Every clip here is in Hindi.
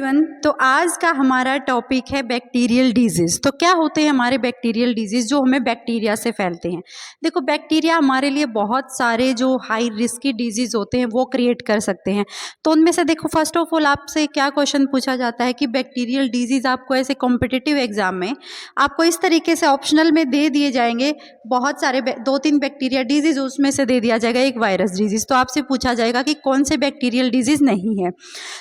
एवरीवन, तो आज का हमारा टॉपिक है बैक्टीरियल डिजीज़। तो क्या होते हैं हमारे बैक्टीरियल डिजीज़ जो हमें बैक्टीरिया से फैलते हैं। देखो, बैक्टीरिया हमारे लिए बहुत सारे जो हाई रिस्की डिजीज़ होते हैं वो क्रिएट कर सकते हैं। तो उनमें से देखो, फर्स्ट ऑफ ऑल आपसे क्या क्वेश्चन पूछा जाता है कि बैक्टीरियल डिजीज़ आपको ऐसे कॉम्पिटिटिव एग्जाम में आपको इस तरीके से ऑप्शनल में दे दिए जाएंगे। बहुत सारे 2-3 बैक्टीरिया डिजीज़ उसमें से दे दिया जाएगा, एक वायरस डिजीज़। तो आपसे पूछा जाएगा कि कौन से बैक्टीरियल डिजीज़ नहीं है।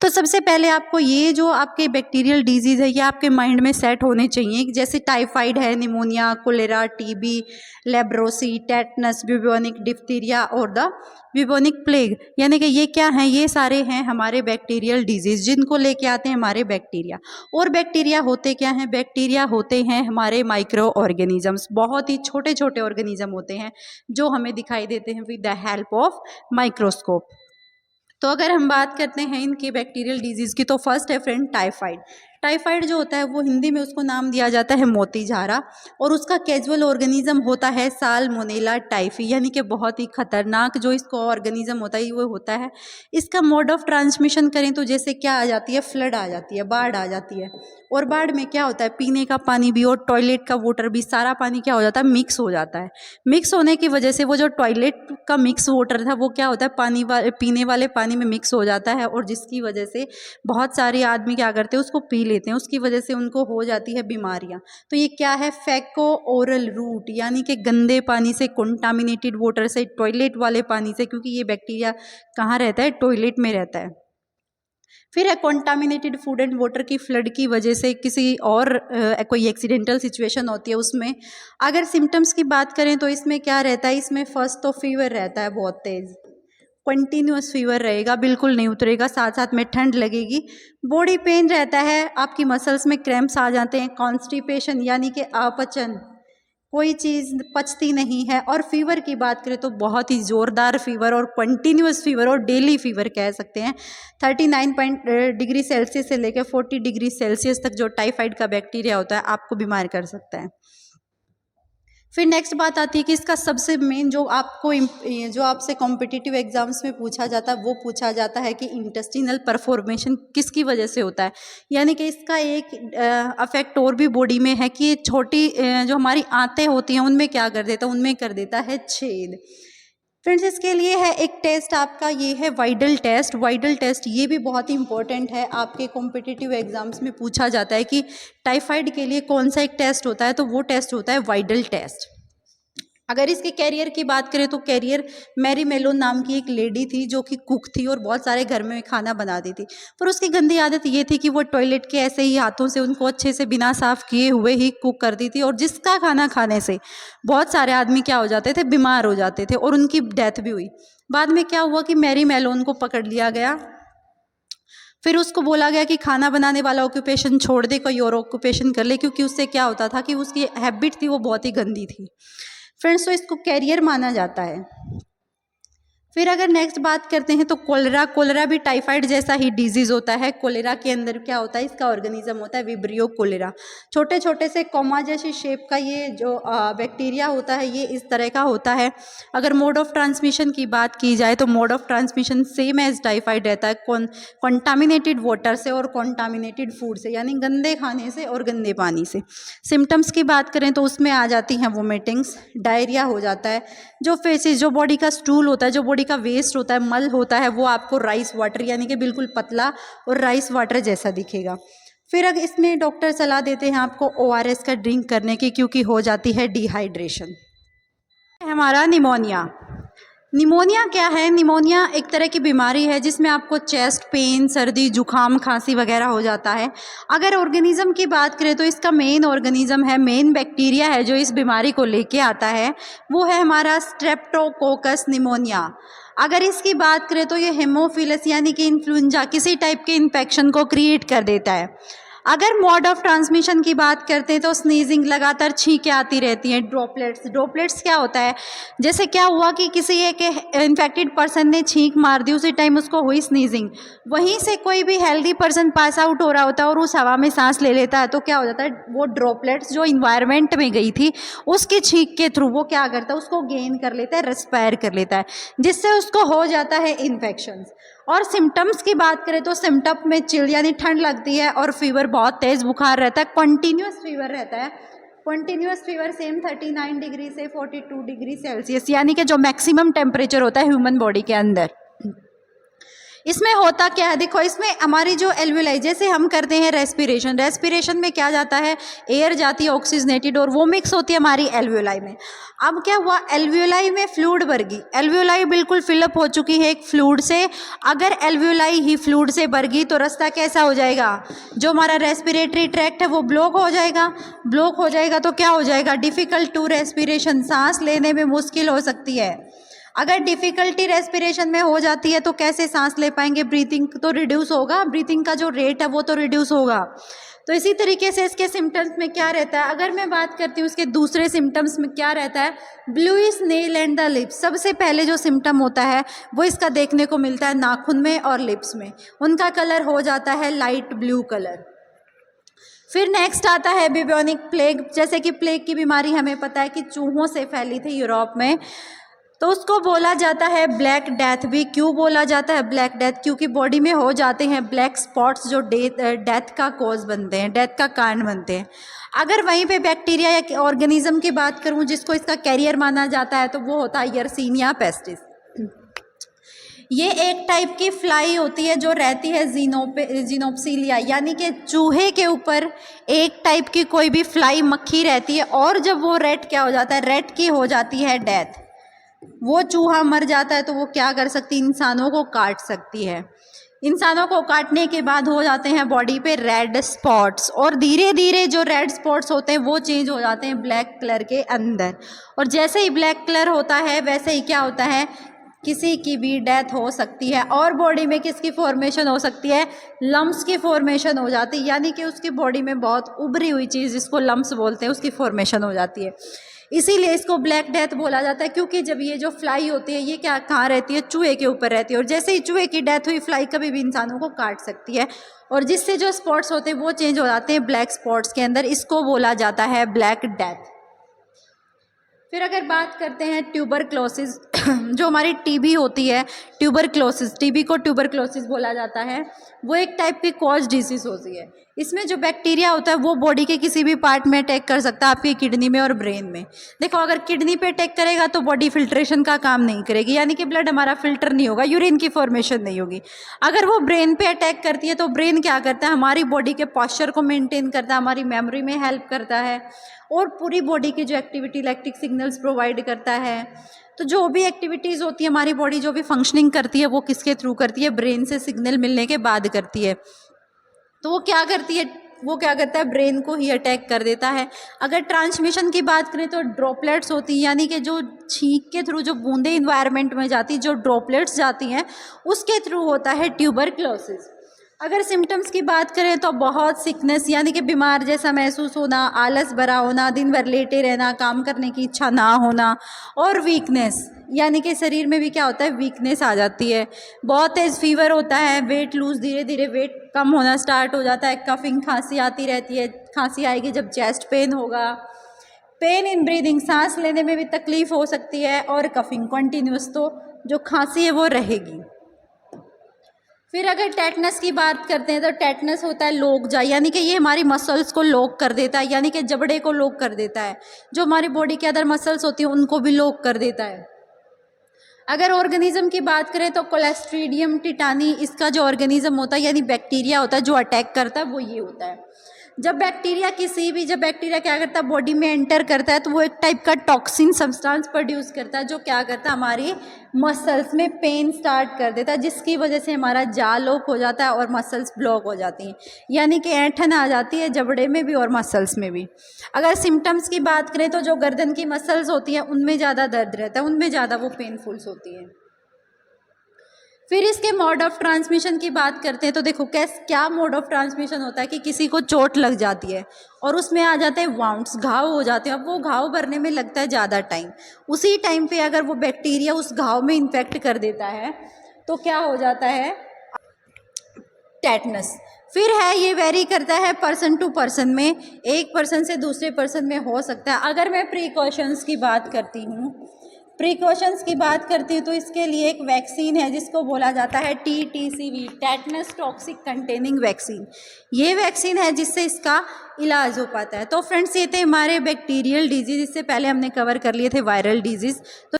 तो सबसे पहले आपको ये जो आपके बैक्टीरियल डिजीज़ है ये आपके माइंड में सेट होने चाहिए, जैसे टाइफाइड है, pneumonia, cholera, TB, leprosy, tetanus, bubonic diphtheria और द ब्यूबोनिक प्लेग। यानी कि ये क्या हैं, ये सारे हैं हमारे बैक्टीरियल डिजीज़ जिनको लेके आते हैं हमारे बैक्टीरिया। और बैक्टीरिया होते क्या हैं? बैक्टीरिया होते हैं हमारे माइक्रो ऑर्गेनिजम्स, बहुत ही छोटे छोटे ऑर्गेनिज्म होते हैं जो हमें दिखाई देते हैं with the help of microscope. तो अगर हम बात करते हैं इनके बैक्टीरियल डिजीज़ की, तो फर्स्ट है फ्रेंड टाइफाइड। टाइफाइड जो होता है वो हिंदी में उसको नाम दिया जाता है मोती झारा, और उसका कैजुअल ऑर्गेनिज्म होता है साल्मोनेला टाइफी, यानी कि बहुत ही खतरनाक जो इसको ऑर्गेनिज्म होता है वो होता है। इसका मोड ऑफ ट्रांसमिशन करें तो जैसे क्या आ जाती है, फ्लड आ जाती है, बाढ़ आ जाती है। और बाढ़ में क्या होता है, पीने का पानी भी और टॉयलेट का वाटर भी, सारा पानी क्या हो जाता है, मिक्स हो जाता है। मिक्स होने की वजह से वो जो टॉयलेट का मिक्स वाटर था वो क्या होता है, पीने वाले पानी में मिक्स हो जाता है, और जिसकी वजह से बहुत सारे आदमी क्या करते हैं, उसको पी लेते हैं, उसकी वजह से उनको हो जाती है बीमारियां। तो ये क्या है, फैको ओरल रूट, यानी कि गंदे पानी से, कंटामिनेटेड वाटर से, टॉयलेट वाले पानी से, क्योंकि ये बैक्टीरिया कहाँ रहता है, टॉयलेट में रहता है। फिर है कॉन्टामिनेटेड फूड एंड वाटर की फ्लड की वजह से किसी और कोई एक्सीडेंटल सिचुएशन होती है उसमें। अगर सिम्टम्स की बात करें तो इसमें क्या रहता है, इसमें फर्स्ट तो फीवर रहता है, बहुत तेज़ कंटिन्यूअस फीवर रहेगा, बिल्कुल नहीं उतरेगा, साथ साथ में ठंड लगेगी, बॉडी पेन रहता है, आपकी मसल्स में क्रैम्प्स आ जाते हैं, कॉन्स्टिपेशन यानी कि अपचन, कोई चीज़ पचती नहीं है। और फीवर की बात करें तो बहुत ही ज़ोरदार फीवर और कंटिन्यूअस फीवर और डेली फीवर कह सकते हैं। 39 डिग्री सेल्सियस से लेकर 40 डिग्री सेल्सियस तक जो टाइफाइड का बैक्टीरिया होता है आपको बीमार कर सकता है। फिर नेक्स्ट बात आती है कि इसका सबसे मेन जो आपसे कॉम्पिटिटिव एग्जाम्स में पूछा जाता है वो पूछा जाता है कि इंटेस्टिनल परफॉर्मेशन किसकी वजह से होता है। यानी कि इसका एक अफेक्ट और भी बॉडी में है कि छोटी जो हमारी आंतें होती हैं उनमें क्या कर देता है, उनमें कर देता है छेद। फ्रेंड्स, इसके लिए है एक टेस्ट आपका, ये है वाइडल टेस्ट। वाइडल टेस्ट ये भी बहुत ही इंपॉर्टेंट है, आपके कॉम्पिटिटिव एग्जाम्स में पूछा जाता है कि टाइफाइड के लिए कौन सा एक टेस्ट होता है, तो वो टेस्ट होता है वाइडल टेस्ट। अगर इसके कैरियर की बात करें तो कैरियर मैरी मेलोन नाम की एक लेडी थी जो कि कुक थी और बहुत सारे घर में खाना बनाती थी, पर उसकी गंदी आदत ये थी कि वो टॉयलेट के ऐसे ही हाथों से उनको अच्छे से बिना साफ किए हुए ही कुक करती थी, और जिसका खाना खाने से बहुत सारे आदमी क्या हो जाते थे, बीमार हो जाते थे, और उनकी डेथ भी हुई। बाद में क्या हुआ कि मैरी मेलोन को पकड़ लिया गया, फिर उसको बोला गया कि खाना बनाने वाला ऑक्यूपेशन छोड़ दे, कोई और ऑक्यूपेशन कर ले, क्योंकि उससे क्या होता था कि उसकी हैबिट थी वो बहुत ही गंदी थी। फ्रेंड्स, तो इसको कैरियर माना जाता है। फिर अगर नेक्स्ट बात करते हैं तो कोलेरा भी टाइफाइड जैसा ही डिजीज़ होता है। कोलेरा के अंदर क्या होता है, इसका ऑर्गेनिज्म होता है विब्रियो कोलेरा। छोटे छोटे से कोमा जैसी शेप का ये जो बैक्टीरिया होता है ये इस तरह का होता है। अगर मोड ऑफ ट्रांसमिशन की बात की जाए तो mode of transmission same as typhoid रहता है, कॉन्टामिनेटेड वाटर से और कॉन्टामिनेटेड फूड से, यानी गंदे खाने से और गंदे पानी से। सिम्टम्स की बात करें तो उसमें आ जाती हैं वोमिटिंग्स, डायरिया हो जाता है, जो फेसिस, जो बॉडी का स्टूल होता है, जो बॉडी का वेस्ट होता है, मल होता है, वो आपको राइस वाटर यानी कि बिल्कुल पतला और राइस वाटर जैसा दिखेगा। फिर अगर इसमें डॉक्टर सलाह देते हैं आपको ORS का ड्रिंक करने की, क्योंकि हो जाती है डिहाइड्रेशन। हमारा निमोनिया। निमोनिया क्या है? निमोनिया एक तरह की बीमारी है जिसमें आपको चेस्ट पेन, सर्दी, जुखाम, खांसी वगैरह हो जाता है। अगर ऑर्गेनिज्म की बात करें तो इसका मेन ऑर्गेनिज्म है, मेन बैक्टीरिया है जो इस बीमारी को लेके आता है, वो है हमारा स्ट्रेप्टोकोकस निमोनिया। अगर इसकी बात करें तो ये हेमोफिलस यानी कि इन्फ्लुएंजा किसी टाइप के इन्फेक्शन को क्रिएट कर देता है। अगर मोड ऑफ ट्रांसमिशन की बात करते हैं तो स्नीजिंग, लगातार छींकें आती रहती हैं, ड्रॉपलेट्स क्या होता है, जैसे क्या हुआ कि किसी एक इन्फेक्टेड पर्सन ने छींक मार दी, उसी टाइम उसको हुई स्नीजिंग, वहीं से कोई भी हेल्दी पर्सन पास आउट हो रहा होता है और उस हवा में सांस ले लेता है, तो क्या हो जाता है, वो ड्रॉपलेट्स जो इन्वायरमेंट में गई थी उसकी छींक के थ्रू वो क्या करता है, उसको गेन कर लेता है, रेस्पायर कर लेता है, जिससे उसको हो जाता है इन्फेक्शन। और सिम्टम्स की बात करें तो सिम्टम में चिल यानी ठंड लगती है और फीवर, बहुत तेज़ बुखार रहता है, कंटिन्यूस फीवर रहता है। कंटिन्यूस फीवर सेम 39 डिग्री से 42 डिग्री सेल्सियस, यानी कि जो मैक्सिमम टेम्परेचर होता है ह्यूमन बॉडी के अंदर। इसमें होता क्या है, देखो इसमें हमारी जो एल्वेलाई, जैसे हम करते हैं रेस्पिरेशन, रेस्पिरेशन में क्या जाता है, एयर जाती है ऑक्सीजनेटेड और वो मिक्स होती है हमारी एल्वेलाई में। अब क्या हुआ, एल्वेलाई में फ्लूइड भर गई, एल्वेलाई बिल्कुल फिलअप हो चुकी है एक फ्लूइड से। अगर एल्वेलाई ही फ्लूइड से भर गई तो रास्ता कैसा हो जाएगा, जो हमारा रेस्पिरेटरी ट्रैक्ट है वो ब्लॉक हो जाएगा। ब्लॉक हो जाएगा तो क्या हो जाएगा, डिफ़िकल्ट टू रेस्पिरेशन, सांस लेने में मुश्किल हो सकती है। अगर डिफ़िकल्टी रेस्पिरेशन में हो जाती है तो कैसे सांस ले पाएंगे, ब्रीथिंग तो रिड्यूस होगा, ब्रीथिंग का जो रेट है वो तो रिड्यूस होगा। तो इसी तरीके से इसके सिम्टम्स में क्या रहता है, अगर मैं बात करती हूँ इसके दूसरे सिम्टम्स में क्या रहता है, bluish nail and the lips. सबसे पहले जो सिम्टम होता है वो इसका देखने को मिलता है नाखून में और लिप्स में, उनका कलर हो जाता है लाइट ब्लू कलर। फिर नेक्स्ट आता है बिबोनिक प्लेग। जैसे कि प्लेग की बीमारी हमें पता है कि चूहों से फैली थी यूरोप में, तो उसको बोला जाता है ब्लैक डेथ भी। क्यों बोला जाता है ब्लैक डेथ, क्योंकि बॉडी में हो जाते हैं ब्लैक स्पॉट्स जो डेथ का कॉज बनते हैं, डेथ का कारण बनते हैं। अगर वहीं पे बैक्टीरिया या ऑर्गेनिज्म की बात करूं जिसको इसका कैरियर माना जाता है तो वो होता है यर्सीनिया पेस्टिस। ये एक टाइप की फ्लाई होती है जो रहती है जीनोप्सिलिया, यानी कि चूहे के ऊपर एक टाइप की कोई भी फ्लाई मक्खी रहती है, और जब वो रेट क्या हो जाता है, रेट की हो जाती है डेथ, वो चूहा मर जाता है तो वो क्या कर सकती है, इंसानों को काट सकती है। इंसानों को काटने के बाद हो जाते हैं बॉडी पे रेड स्पॉट्स, और धीरे धीरे जो रेड स्पॉट्स होते हैं वो चेंज हो जाते हैं ब्लैक कलर के अंदर। और जैसे ही ब्लैक कलर होता है वैसे ही क्या होता है, किसी की भी डेथ हो सकती है। और बॉडी में किसकी फॉर्मेशन हो सकती है, लम्स की फॉर्मेशन हो जाती है, यानी कि उसकी बॉडी में बहुत उभरी हुई चीज़ जिसको लम्स बोलते हैं उसकी फॉर्मेशन हो जाती है। इसीलिए इसको ब्लैक डेथ बोला जाता है, क्योंकि जब ये जो फ्लाई होती है ये क्या कहाँ रहती है, चूहे के ऊपर रहती है, और जैसे ही चूहे की डेथ हुई फ्लाई कभी भी इंसानों को काट सकती है, और जिससे जो स्पॉट्स होते हैं वो चेंज हो जाते हैं ब्लैक स्पॉट्स के अंदर, इसको बोला जाता है ब्लैक डेथ। फिर अगर बात करते हैं ट्यूबरक्लोसिस, जो हमारी टीबी होती है, ट्यूबरक्लोसिस, टीबी को ट्यूबरक्लोसिस बोला जाता है, वो एक टाइप की कॉज डिजीज होती है। इसमें जो बैक्टीरिया होता है वो बॉडी के किसी भी पार्ट में अटैक कर सकता है, आपकी किडनी में और ब्रेन में। देखो अगर किडनी पे अटैक करेगा तो बॉडी फिल्ट्रेशन का काम नहीं करेगी, यानी कि ब्लड हमारा फिल्टर नहीं होगा, यूरिन की फॉर्मेशन नहीं होगी। अगर वो ब्रेन पे अटैक करती है तो ब्रेन क्या करता है, हमारी बॉडी के पॉस्चर को मेंटेन करता है, हमारी मेमोरी में हेल्प करता है, और पूरी बॉडी की जो एक्टिविटी, इलेक्ट्रिक सिग्नल्स प्रोवाइड करता है। तो जो भी एक्टिविटीज़ होती है हमारी बॉडी, जो भी फंक्शनिंग करती है वो किसके थ्रू करती है, ब्रेन से सिग्नल मिलने के बाद करती है। तो वो क्या करती है, वो क्या करता है, ब्रेन को ही अटैक कर देता है। अगर ट्रांसमिशन की बात करें तो ड्रॉपलेट्स होती हैं, यानी कि जो छींक के थ्रू जो बूंदें इन्वायरमेंट में जाती, जो ड्रॉपलेट्स जाती हैं उसके थ्रू होता है ट्यूबरक्लोसिस। अगर सिम्टम्स की बात करें तो बहुत सिकनेस, यानी कि बीमार जैसा महसूस होना, आलस भरा होना, दिन भर लेटे रहना, काम करने की इच्छा ना होना, और वीकनेस, यानी कि शरीर में भी क्या होता है, वीकनेस आ जाती है। बहुत तेज़ फीवर होता है, वेट लूज, धीरे धीरे वेट कम होना स्टार्ट हो जाता है, कफिंग, खांसी आती रहती है, खांसी आएगी जब चेस्ट पेन होगा, पेन इन ब्रीदिंग, सांस लेने में भी तकलीफ हो सकती है, और कफिंग कंटिन्यूस, तो जो खांसी है वो रहेगी। फिर अगर टेटनस की बात करते हैं तो टेटनस होता है लोकजा, यानी कि ये हमारी मसल्स को लॉक कर देता है, यानी कि जबड़े को लॉक कर देता है, जो हमारी बॉडी के अंदर मसल्स होती हैं उनको भी लॉक कर देता है। अगर ऑर्गेनिज्म की बात करें तो क्लोस्ट्रीडियम टिटानी, इसका जो ऑर्गेनिज्म होता है यानी बैक्टीरिया होता है जो अटैक करता है वो ये होता है। जब बैक्टीरिया क्या करता है, बॉडी में एंटर करता है तो वो एक टाइप का टॉक्सिन सब्सटेंस प्रोड्यूस करता है, जो क्या करता है, हमारी मसल्स में पेन स्टार्ट कर देता है, जिसकी वजह से हमारा जा लॉक हो जाता है और मसल्स ब्लॉक हो जाती हैं, यानी कि ऐंठन आ जाती है जबड़े में भी और मसल्स में भी। अगर सिम्टम्स की बात करें तो जो गर्दन की मसल्स होती हैं उनमें ज़्यादा दर्द रहता है, उनमें ज़्यादा वो पेनफुल्स होती हैं। फिर इसके मोड ऑफ ट्रांसमिशन की बात करते हैं तो देखो क्या मोड ऑफ ट्रांसमिशन होता है कि किसी को चोट लग जाती है और उसमें आ जाते हैं वाउंड्स, घाव हो जाते हैं। अब वो घाव भरने में लगता है ज़्यादा टाइम, उसी टाइम पे अगर वो बैक्टीरिया उस घाव में इन्फेक्ट कर देता है तो क्या हो जाता है, टेटनस। फिर है, ये वेरी करता है पर्सन टू पर्सन में, एक पर्सन से दूसरे पर्सन में हो सकता है। अगर मैं प्रिकॉशंस की बात करती हूँ, प्रिकॉशंस की बात करती हूँ तो इसके लिए एक वैक्सीन है जिसको बोला जाता है TTCV, tetanus toxic containing vaccine. ये वैक्सीन है जिससे इसका इलाज हो पाता है। तो फ्रेंड्स, ये थे हमारे बैक्टीरियल डिजीज। इससे पहले हमने कवर कर लिए थे वायरल डिजीज़। तो